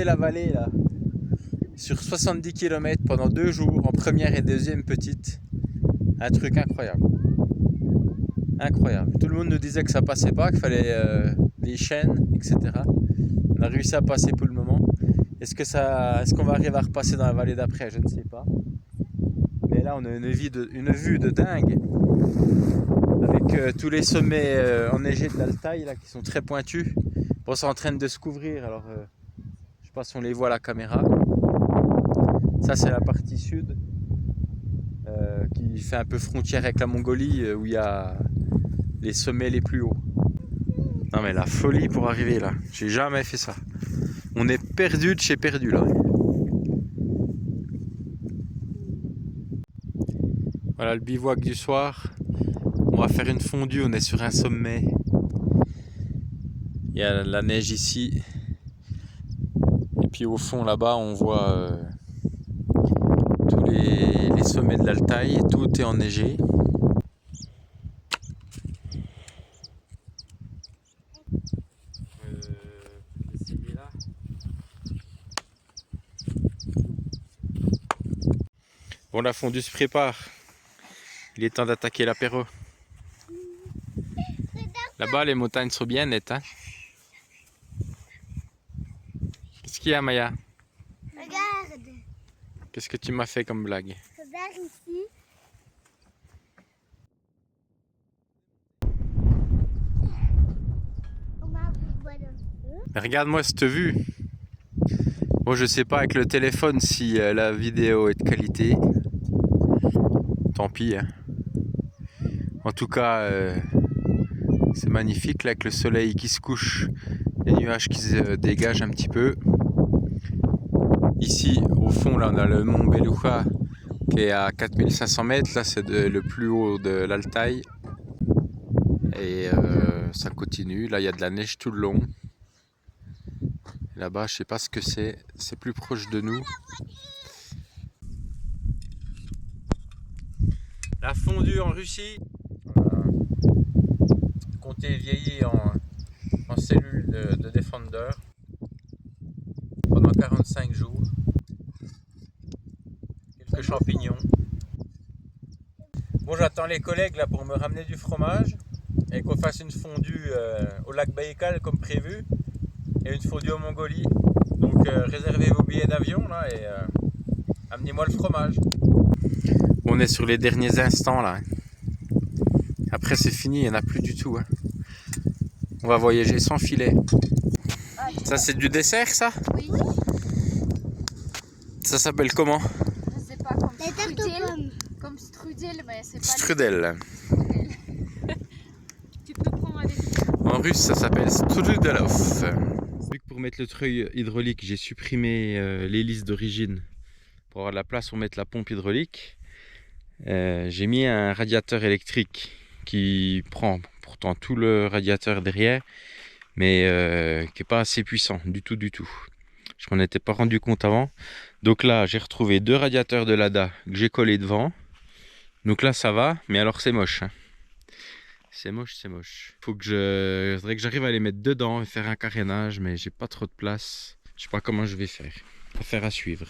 monter la vallée là, sur 70 km pendant 2 jours, en première et deuxième petite. Un truc incroyable. Incroyable. Tout le monde nous disait que ça passait pas, qu'il fallait des chaînes, etc. On a réussi à passer pour le moment. Est-ce qu'on va arriver à repasser dans la vallée d'après? Je ne sais pas. Mais là, on a une vue de dingue. Avec tous les sommets enneigés de l'Altaï là, qui sont très pointus. Bon, c'est en train de se couvrir, alors je sais pas si on les voit à la caméra. Ça, c'est la partie sud qui fait un peu frontière avec la Mongolie, où il y a les sommets les plus hauts. Non mais la folie pour arriver là, j'ai jamais fait ça. On est perdu de chez perdu là. Voilà le bivouac du soir. On va faire une fondue, on est sur un sommet. Il y a la neige ici. Et puis au fond là-bas on voit tous les sommets de l'Altaï. Tout est enneigé. Bon, la fondue se prépare. Il est temps d'attaquer l'apéro. Là-bas, les montagnes sont bien nettes. Hein. Qu'est-ce qu'il y a, Maya? Regarde. Qu'est-ce que tu m'as fait comme blague? Regarde ici. Mais regarde-moi cette vue. Bon, je sais pas avec le téléphone si la vidéo est de qualité. Tant pis. Hein. En tout cas, c'est magnifique là avec le soleil qui se couche, les nuages qui se dégagent un petit peu. Ici, au fond, là, on a le mont Beluga qui est à 4500 mètres. Là, c'est le plus haut de l'Altaï. Et ça continue. Là, il y a de la neige tout le long. Là-bas, je sais pas ce que c'est. C'est plus proche de nous. La fondue en Russie. Comté vieilli en cellule de Defender pendant 45 jours. Quelques champignons. Bon, j'attends les collègues là pour me ramener du fromage et qu'on fasse une fondue au lac Baïkal comme prévu et une fondue en Mongolie. Donc réservez vos billets d'avion là et amenez-moi le fromage. On est sur les derniers instants là. Après c'est fini, il n'y en a plus du tout. Hein. On va voyager sans filet. Ça c'est du dessert ça? Oui. Ça s'appelle comment? Je sais pas, comme strudel. Comme strudel, mais c'est pas... Strudel. Tu peux prendre avec... En russe ça s'appelle strudelov. Vu que pour mettre le treuil hydraulique, j'ai supprimé l'hélice d'origine. Pour avoir de la place pour mettre la pompe hydraulique. J'ai mis un radiateur électrique qui prend pourtant tout le radiateur derrière, mais qui n'est pas assez puissant du tout. Je m'en étais pas rendu compte avant. Donc là, j'ai retrouvé 2 radiateurs de Lada que j'ai collés devant. Donc là, ça va, mais alors c'est moche. Hein. C'est moche. Je voudrais que j'arrive à les mettre dedans et faire un carénage, mais j'ai pas trop de place. Je sais pas comment je vais faire. Affaire à suivre.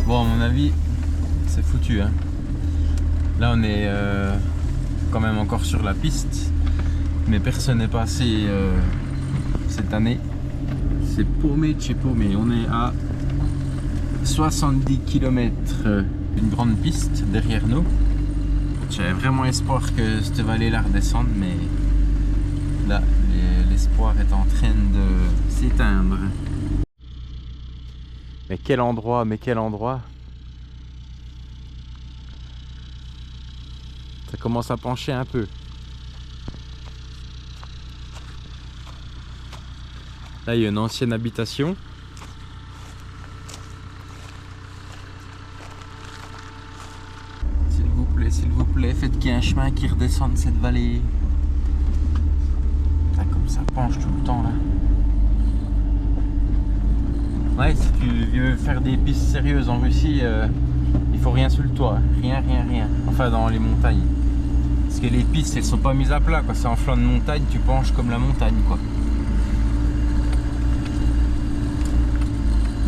Bon, à mon avis, c'est foutu. Hein. Là, on est quand même encore sur la piste, mais personne n'est passé cette année. C'est paumé de chez paumé. On est à 70 km d'une grande piste derrière nous. J'avais vraiment espoir que cette vallée là redescende, mais là, l'espoir est en train de s'éteindre. Mais quel endroit, Ça commence à pencher un peu. Là, il y a une ancienne habitation. S'il vous plaît, faites chemins qui redescendent cette vallée. Là, comme ça penche tout le temps là. Ouais, si tu veux faire des pistes sérieuses en Russie, il faut rien sur le toit. Rien. Enfin, dans les montagnes. Parce que les pistes, elles sont pas mises à plat, quoi. C'est en flanc de montagne, tu penches comme la montagne, quoi.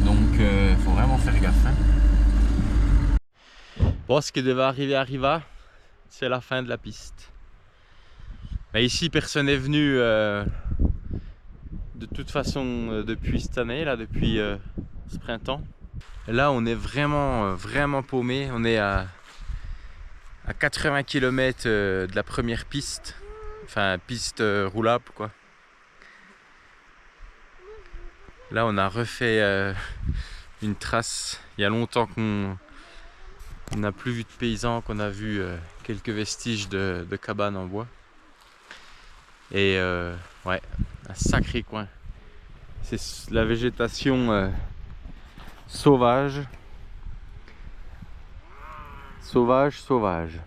Donc, faut vraiment faire gaffe. Hein. Bon, ce qui devait arriver arriva. C'est la fin de la piste. Mais ici, personne n'est venu de toute façon depuis cette année, là, depuis ce printemps. Là, on est vraiment paumé. On est à 80 km de la première piste. Enfin, piste roulable, quoi. Là, on a refait une trace. Il y a longtemps qu'on n'a plus vu de paysans, qu'on a vu quelques vestiges de cabanes en bois. Et ouais, un sacré coin. C'est la végétation sauvage. Sauvage.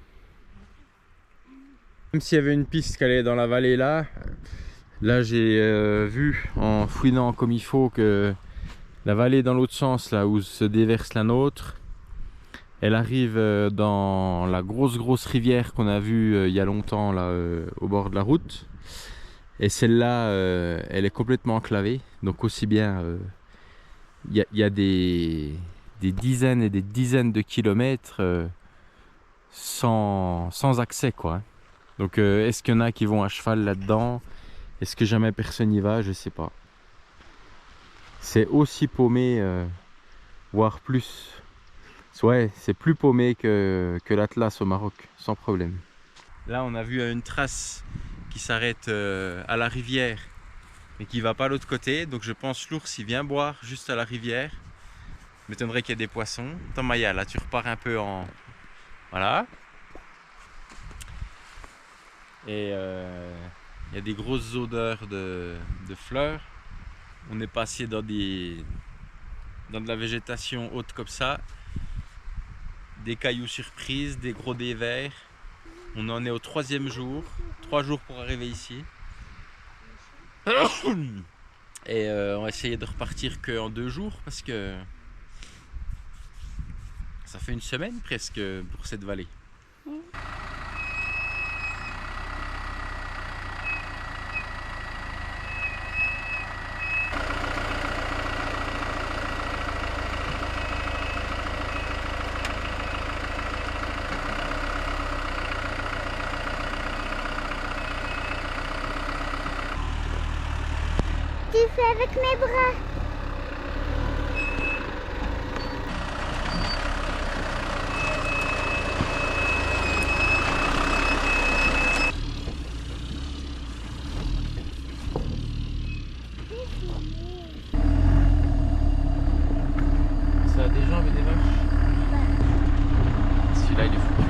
Même s'il y avait une piste qui allait dans la vallée là, j'ai vu en fouinant comme il faut que la vallée dans l'autre sens, là où se déverse la nôtre, elle arrive dans la grosse rivière qu'on a vue il y a longtemps là au bord de la route. Et celle-là, elle est complètement enclavée. Donc aussi bien, il y a des dizaines et des dizaines de kilomètres sans accès, quoi. Donc est-ce qu'il y en a qui vont à cheval là-dedans? Est-ce que jamais personne n'y va? Je sais pas. C'est aussi paumé, voire plus. Ouais, c'est plus paumé que l'Atlas au Maroc, sans problème. Là, on a vu une trace qui s'arrête à la rivière, mais qui va pas à l'autre côté. Donc je pense l'ours il vient boire juste à la rivière. M'étonnerait qu'il y ait des poissons. Attends Maya, là tu repars un peu en... Voilà. Et il y a des grosses odeurs de fleurs. On est passé dans de la végétation haute comme ça. Des cailloux surprises, des gros dés verts. On en est au 3e jour. 3 jours pour arriver ici. Et on va essayer de repartir qu'en 2 jours parce que ça fait une semaine presque pour cette vallée. Tu fais avec mes bras. Ça a des jambes et des vaches. Celui-là il est foutu.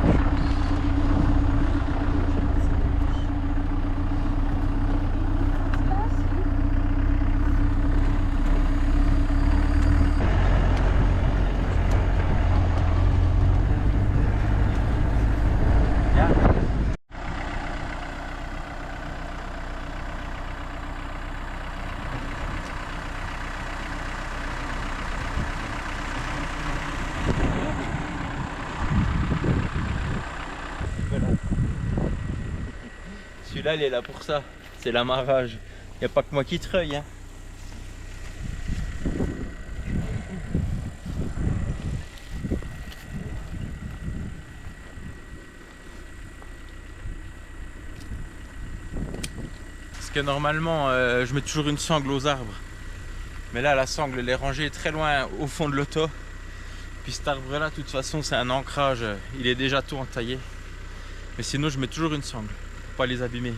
Celui-là il est là pour ça, c'est l'amarrage. Il n'y a pas que moi qui treuille. Hein. Parce que normalement je mets toujours une sangle aux arbres. Mais là la sangle elle est rangée très loin au fond de l'auto. Puis cet arbre là de toute façon c'est un ancrage, il est déjà tout entaillé. Mais sinon je mets toujours une sangle pour pas les abîmer.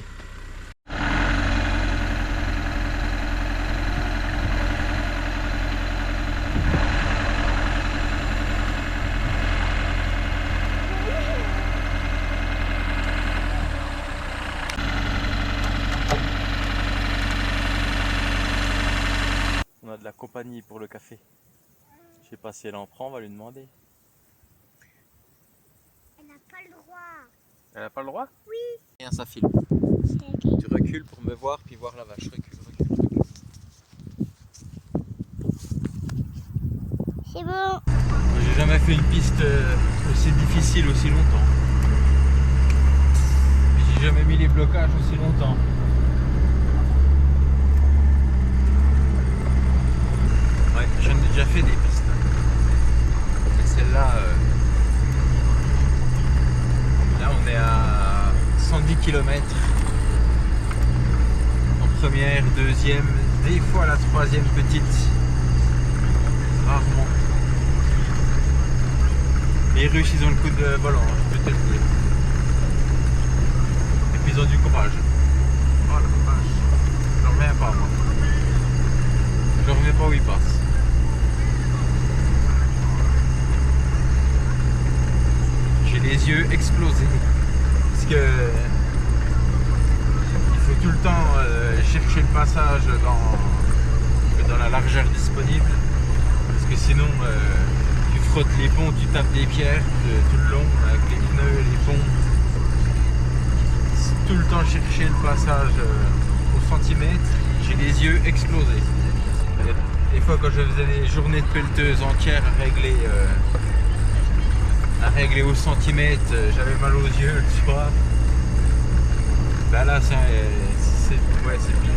On a de la compagnie pour le café. Je sais pas si elle en prend, on va lui demander. Elle n'a pas le droit. Elle n'a pas le droit? Oui. Rien, ça filme. Ok. Tu recules pour me voir puis voir la vache. Recule. C'est bon. J'ai jamais fait une piste aussi difficile aussi longtemps. J'ai jamais mis les blocages aussi longtemps. Ouais, j'en ai déjà fait des pistes. Mais celle-là, là on est à 110 km. En première, deuxième, des fois la troisième petite. Rarement. Les Russes, ils ont le coup de volant, hein, je peux te le dire. Et puis ils ont du courage. Oh la vache. Je reviens pas, moi. Je reviens pas où ils passent. J'ai les yeux explosés. Parce que il faut tout le temps chercher le passage dans la largeur disponible. Parce que sinon tu frottes les ponts, tu tapes des pierres tout le long avec les pneus et les ponts. Tout le temps chercher le passage au centimètre. J'ai les yeux explosés. Des fois quand je faisais des journées de pelleteuse entières à régler au centimètre, j'avais mal aux yeux le soir. Là c'est pire.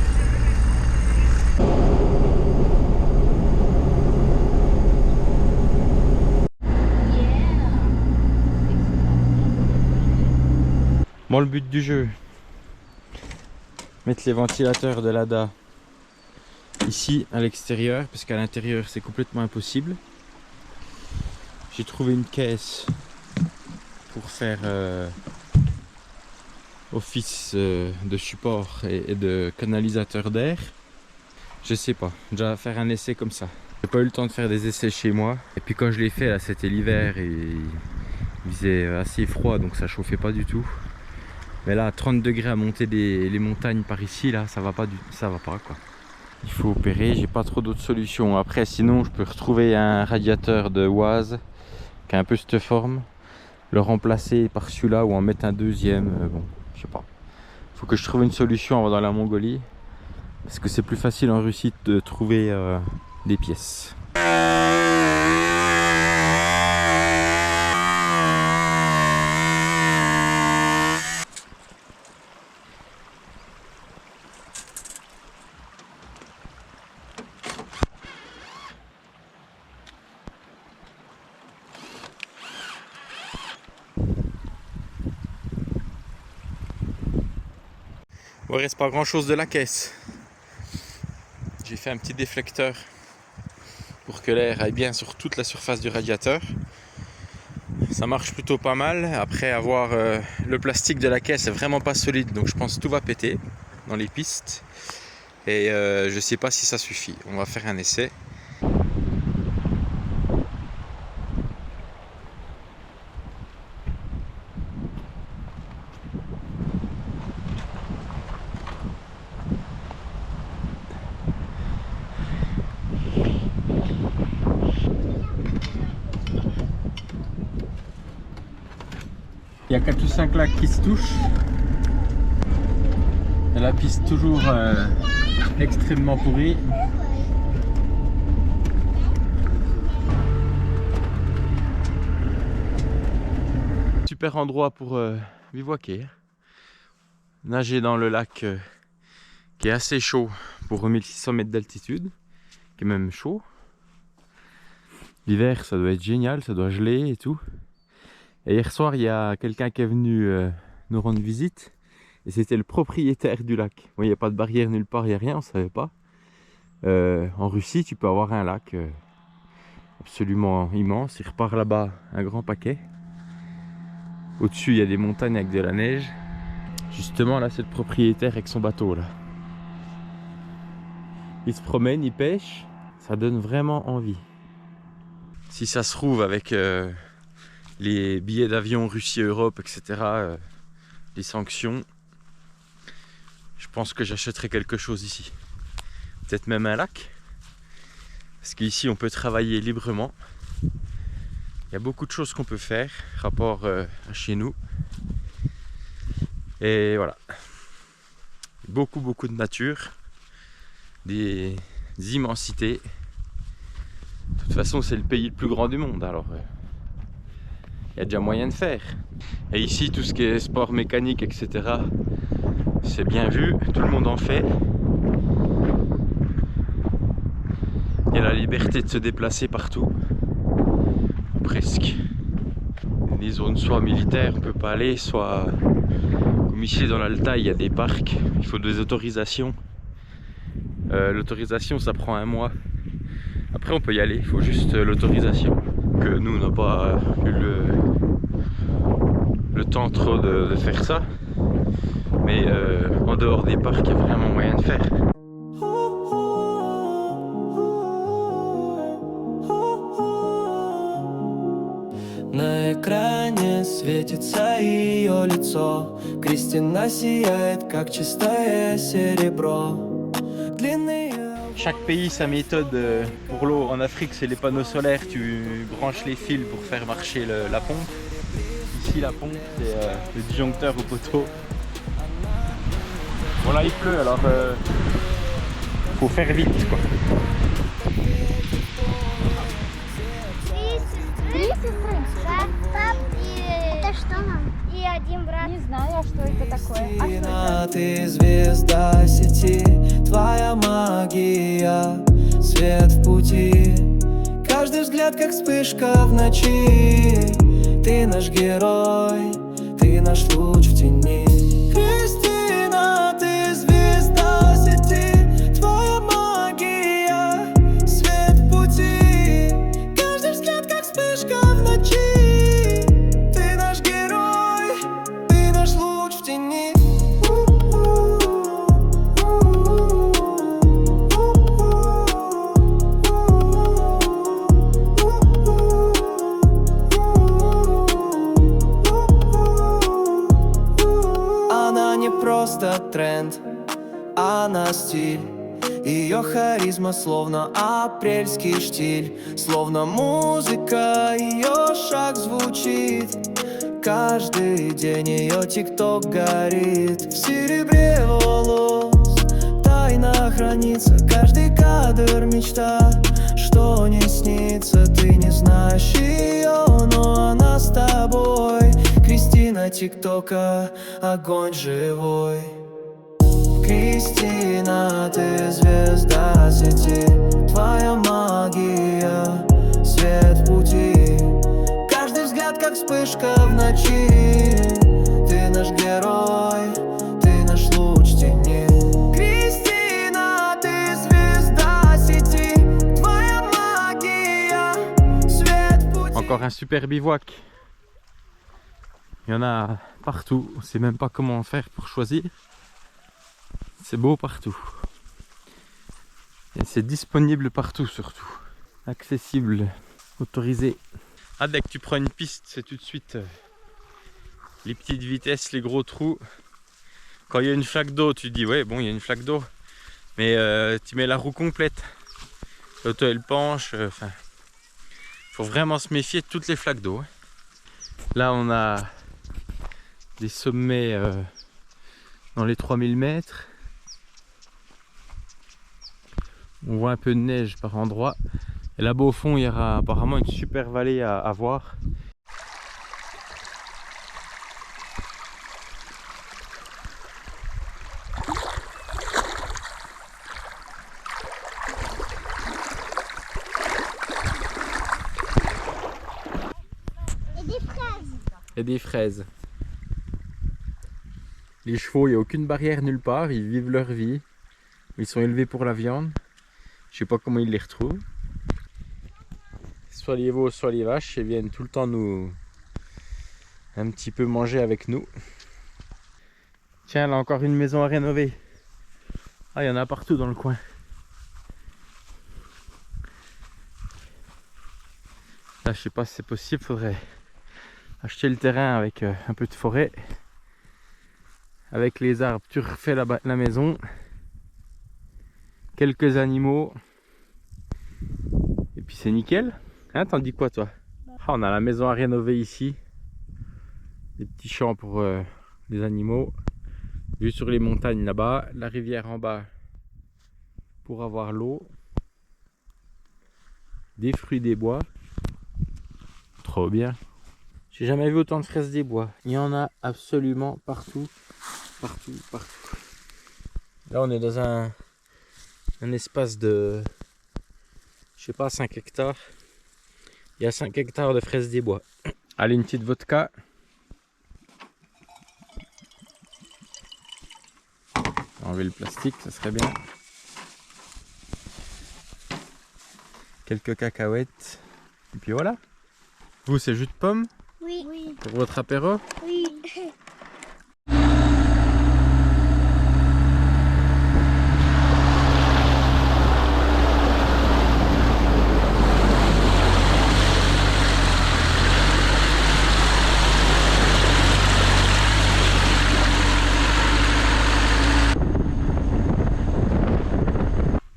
Bon, le but du jeu, mettre les ventilateurs de l'ADA ici à l'extérieur, parce qu'à l'intérieur c'est complètement impossible. J'ai trouvé une caisse pour faire office de support et de canalisateur d'air. Je sais pas, déjà faire un essai comme ça. J'ai pas eu le temps de faire des essais chez moi. Et puis quand je l'ai fait là, c'était l'hiver et il faisait assez froid, donc ça chauffait pas du tout. Mais là, à 30 degrés à monter les montagnes par ici, là, ça va pas quoi. Il faut opérer, j'ai pas trop d'autres solutions. Après, sinon, je peux retrouver un radiateur de Oise qui a un peu cette forme, le remplacer par celui-là ou en mettre un deuxième. Bon, je sais pas. Faut que je trouve une solution avant dans la Mongolie, parce que c'est plus facile en Russie de trouver des pièces. Bon, il reste pas grand chose de la caisse. J'ai fait un petit déflecteur pour que l'air aille bien sur toute la surface du radiateur. Ça marche plutôt pas mal. Après avoir le plastique de la caisse est vraiment pas solide, donc je pense que tout va péter dans les pistes. Et je sais pas si ça suffit. On va faire un essai. Il y a 4 ou 5 lacs qui se touchent. Et la piste toujours extrêmement pourrie. Super endroit pour bivouaquer. Nager dans le lac qui est assez chaud pour 1600 mètres d'altitude, qui est même chaud. L'hiver ça doit être génial, ça doit geler et tout. Et hier soir, il y a quelqu'un qui est venu nous rendre visite. Et c'était le propriétaire du lac. Bon, il n'y a pas de barrière nulle part, il n'y a rien, on ne savait pas. En Russie, tu peux avoir un lac absolument immense. Il repart là-bas un grand paquet. Au-dessus, il y a des montagnes avec de la neige. Justement, là, c'est le propriétaire avec son bateau. Là. Il se promène, il pêche. Ça donne vraiment envie. Si ça se trouve avec... les billets d'avion Russie-Europe, etc., les sanctions, je pense que j'achèterai quelque chose ici. Peut-être même un lac, parce qu'ici on peut travailler librement. Il y a beaucoup de choses qu'on peut faire, rapport à chez nous. Et voilà. Beaucoup de nature. Des immensités. De toute façon, c'est le pays le plus grand du monde, alors il y a déjà moyen de faire. Et ici, tout ce qui est sport mécanique, etc., c'est bien vu, tout le monde en fait. Il y a la liberté de se déplacer partout, presque. Les zones soit militaires, on peut pas aller, soit comme ici dans l'Altaï, il y a des parcs, il faut des autorisations. L'autorisation, ça prend 1 mois. Après, on peut y aller, il faut juste l'autorisation. Que nous, on n'a pas eu le temps trop de faire ça. Mais en dehors des parcs, il y a vraiment moyen de faire. На экране светится ее лицо. Кристина сияет, как чистое серебро. Длинные... Chaque pays sa méthode pour l'eau. En Afrique, c'est les panneaux solaires, tu branches les fils pour faire marcher la pompe. Ici, la pompe, c'est le disjoncteur au poteau. Bon là, il pleut, alors faut faire vite, quoi. Это что нам? И один брат. Не знаю, а что это такое. А что это? Ты звезда сети, твоя магия, свет в пути. Каждый взгляд как вспышка в ночи. Ты наш герой, ты наш луч в тени. Кристина, ты звезда сети, твоя магия, свет в пути. Каждый взгляд как вспышка в ночи. Ты наш герой, ты наш луч в тени. Она не просто тренд, она стиль. Ее харизма словно апрельский штиль. Словно музыка, ее шаг звучит. Каждый день ее тикток горит. В серебре волос тайна хранится. Каждый кадр мечта, что не снится. Ты не знаешь ее, но она с тобой. Кристина тиктока, огонь живой. Кристина, ты звезда сети, твоя магия, свет в пути. Каждый взгляд как вспышка в ночи. Ты наш герой, ты наш луч в тени. Кристина, ты звезда сети, твоя магия, свет в пути. Encore un super bivouac. Il y en a partout, on ne sait même pas comment faire pour choisir. C'est beau partout. Et c'est disponible partout surtout. Accessible, autorisé. Ah, dès que tu prends une piste, c'est tout de suite les petites vitesses, les gros trous. Quand il y a une flaque d'eau, tu te dis ouais, bon, il y a une flaque d'eau. Mais tu mets la roue complète. L'auto elle penche. Enfin, faut vraiment se méfier de toutes les flaques d'eau. Là, on a des sommets dans les 3000 mètres. On voit un peu de neige par endroits. Et là-bas au fond, il y aura apparemment une super vallée à voir. Et des fraises. Et des fraises. Les chevaux, il n'y a aucune barrière nulle part. Ils vivent leur vie. Ils sont élevés pour la viande. Je sais pas comment ils les retrouvent. Soit les veaux, soit les vaches, ils viennent tout le temps nous un petit peu manger avec nous. Tiens, là encore une maison à rénover. Ah, il y en a partout dans le coin. Là, je sais pas si c'est possible, faudrait acheter le terrain avec un peu de forêt. Avec les arbres, tu refais la maison. Quelques animaux. Et puis c'est nickel. Hein, t'en dis quoi toi? Ah, on a la maison à rénover ici. Des petits champs pour les animaux. Vue sur les montagnes là-bas, la rivière en bas pour avoir l'eau, des fruits des bois. Trop bien. J'ai jamais vu autant de fraises des bois. Il y en a absolument partout. Partout, partout. Là on est dans un espace de, je sais pas, 5 hectares. Il y a 5 hectares de fraises des bois. Allez, une petite vodka. Enlever le plastique, ça serait bien. Quelques cacahuètes. Et puis voilà. Vous, c'est jus de pomme Oui. Oui. pour votre apéro? Oui.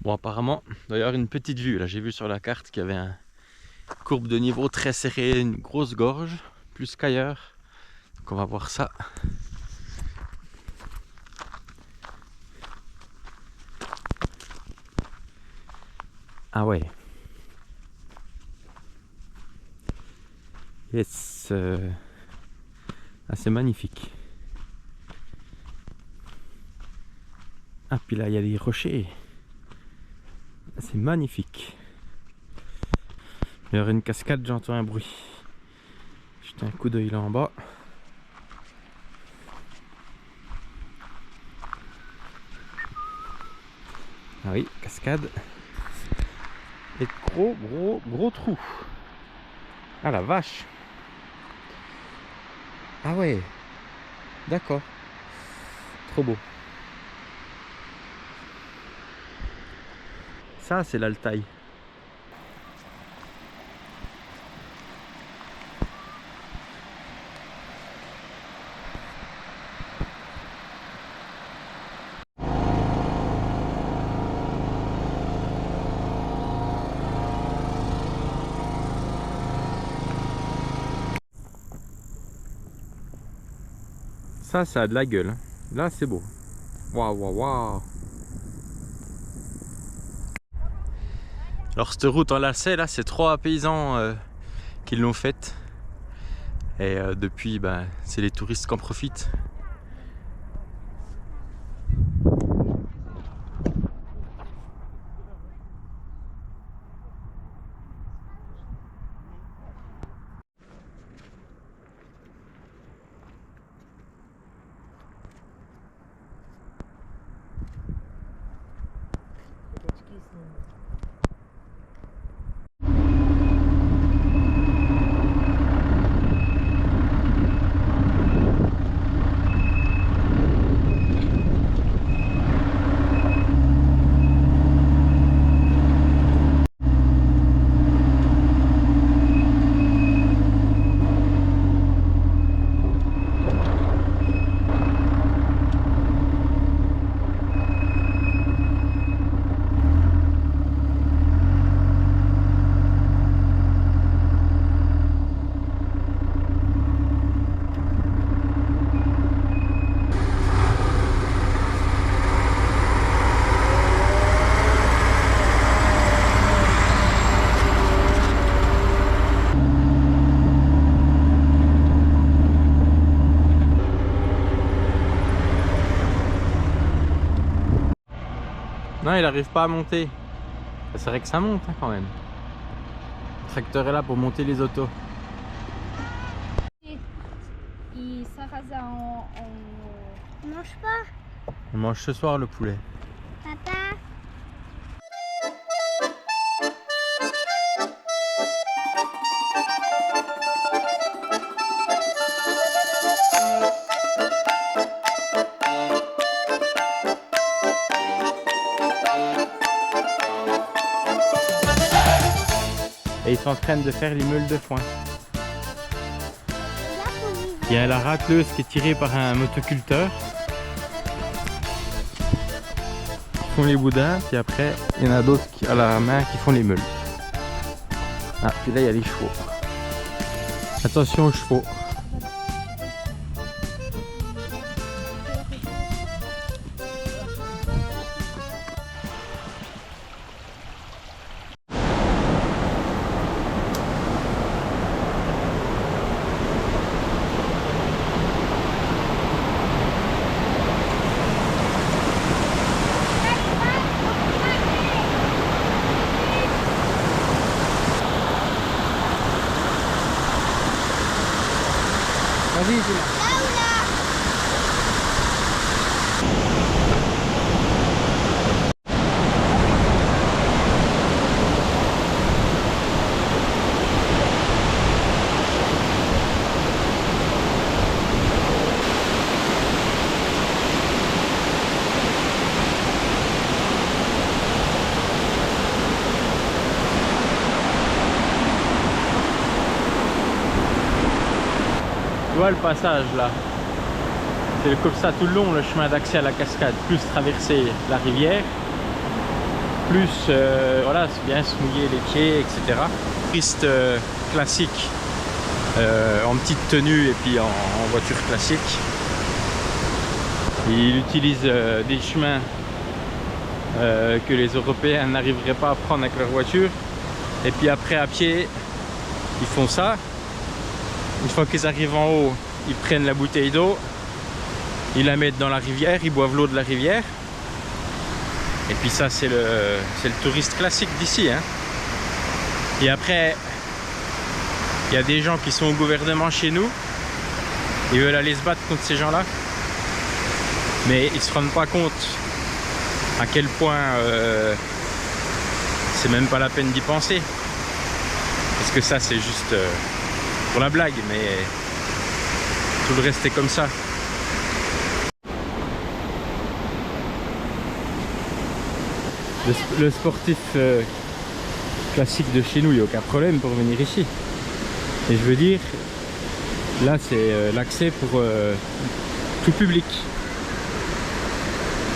Bon, apparemment, il doit y avoir une petite vue. Là, j'ai vu sur la carte qu'il y avait une courbe de niveau très serrée, une grosse gorge, plus qu'ailleurs. Donc, on va voir ça. Ah ouais. Yes. Ah, c'est magnifique. Ah, puis là, il y a les rochers. C'est magnifique. Il y aurait une cascade, j'entends un bruit. Jetez un coup d'œil là en bas. Ah oui, cascade. Et gros trou. Ah la vache. Ah ouais. D'accord. Trop beau. Ça, c'est l'Altaï. Ça a de la gueule. Hein. Là, c'est beau. Waouh, waouh, waouh. Alors cette route en lacet là, c'est 3 paysans qui l'ont faite. Et depuis, c'est les touristes qui en profitent. Non, il n'arrive pas à monter. C'est vrai que ça monte hein, quand même. Le tracteur est là pour monter les autos. Et Sarrasin On mange pas. On mange ce soir le poulet. Papa. Et ils sont en train de faire les meules de foin. Il y a la racleuse qui est tirée par un motoculteur. Ils font les boudins, puis après il y en a d'autres à la main qui font les meules. Ah, puis là il y a les chevaux. Attention aux chevaux. Tu vois le passage là, c'est comme ça tout le long, le chemin d'accès à la cascade, plus traverser la rivière, plus voilà, bien se mouiller les pieds, etc. Touriste classique, en petite tenue et puis en voiture classique. Il utilise des chemins que les Européens n'arriveraient pas à prendre avec leur voiture. Et puis après à pied, ils font ça. Une fois qu'ils arrivent en haut, ils prennent la bouteille d'eau, ils la mettent dans la rivière, ils boivent l'eau de la rivière. Et puis ça c'est le touriste classique d'ici, hein. Et après, il y a des gens qui sont au gouvernement chez nous, ils veulent aller se battre contre ces gens-là, mais ils se rendent pas compte à quel point c'est même pas la peine d'y penser, parce que ça c'est juste pour la blague, mais tout le reste est comme ça. Le sportif classique de chez nous, il n'y a aucun problème pour venir ici. Et je veux dire, là c'est l'accès pour tout public.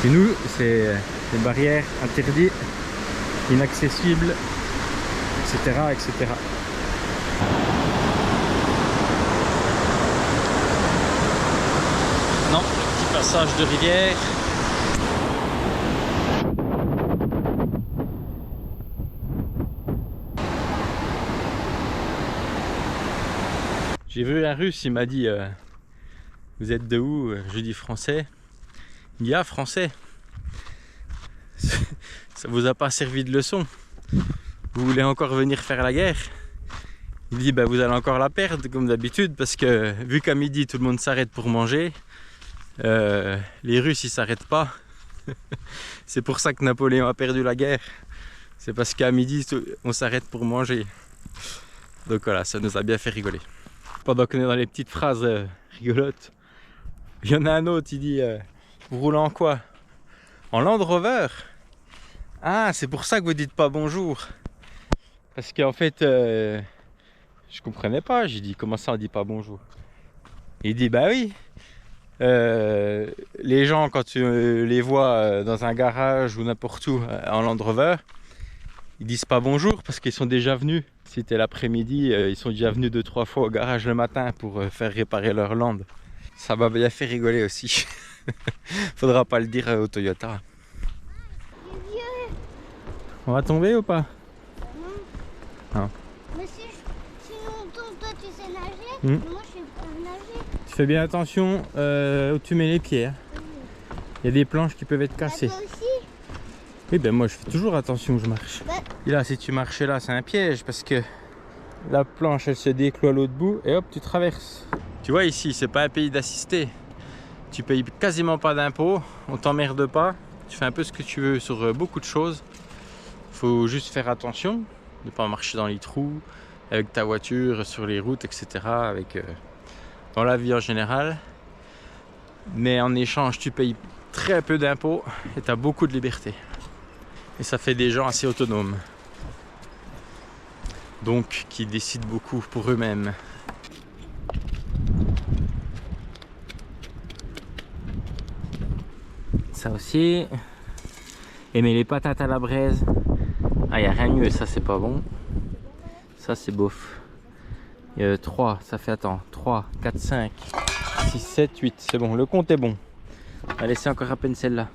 Et nous, c'est des barrières interdites, inaccessibles, etc., etc. Non, le petit passage de rivière. J'ai vu un Russe, il m'a dit vous êtes de où? Je dis français. Il dit ah, français. Ça vous a pas servi de leçon? Vous voulez encore venir faire la guerre? Il dit bah vous allez encore la perdre comme d'habitude, parce que vu qu'à midi tout le monde s'arrête pour manger, les Russes ils s'arrêtent pas. C'est pour ça que Napoléon a perdu la guerre. C'est parce qu'à midi on s'arrête pour manger. Donc voilà, ça nous a bien fait rigoler. Pendant qu'on est dans les petites phrases rigolotes, il y en a un autre, il dit vous roulez en quoi? En Land Rover? Ah, c'est pour ça que vous dites pas bonjour. Parce qu'en fait, je comprenais pas. J'ai dit comment ça on dit pas bonjour? Il dit bah oui. Les gens quand tu les vois dans un garage ou n'importe où en Land Rover, ils disent pas bonjour parce qu'ils sont déjà venus. Si c'était l'après-midi, ils sont déjà venus 2-3 fois au garage le matin pour faire réparer leur Land. Ça m'a bien fait rigoler aussi. Faudra pas le dire au Toyota. On va tomber ou pas? Non. Mais si on tombe, toi tu sais nager, Hmm. moi je sais pas nager. Tu fais bien attention où tu mets les pieds. Hein. Il y a des planches qui peuvent être cassées. Toi aussi? Oui, ben moi je fais toujours attention où je marche. Ouais. Et là, si tu marches là, c'est un piège parce que la planche elle se décloue à l'autre bout et hop, tu traverses. Tu vois, ici, c'est pas un pays d'assisté. Tu payes quasiment pas d'impôts, on t'emmerde pas. Tu fais un peu ce que tu veux sur beaucoup de choses. Faut juste faire attention, ne pas marcher dans les trous, avec ta voiture, sur les routes, etc. Dans la vie en général. Mais en échange, tu payes très peu d'impôts et tu as beaucoup de liberté. Et ça fait des gens assez autonomes. Donc, qui décident beaucoup pour eux-mêmes. Ça aussi. Aimer les patates à la braise. Ah, il n'y a rien de mieux, ça c'est pas bon. Ça c'est bof. 3, ça fait attends. 3, 4, 5, 6, 7, 8. C'est bon, le compte est bon. On va laisser encore à peine celle-là.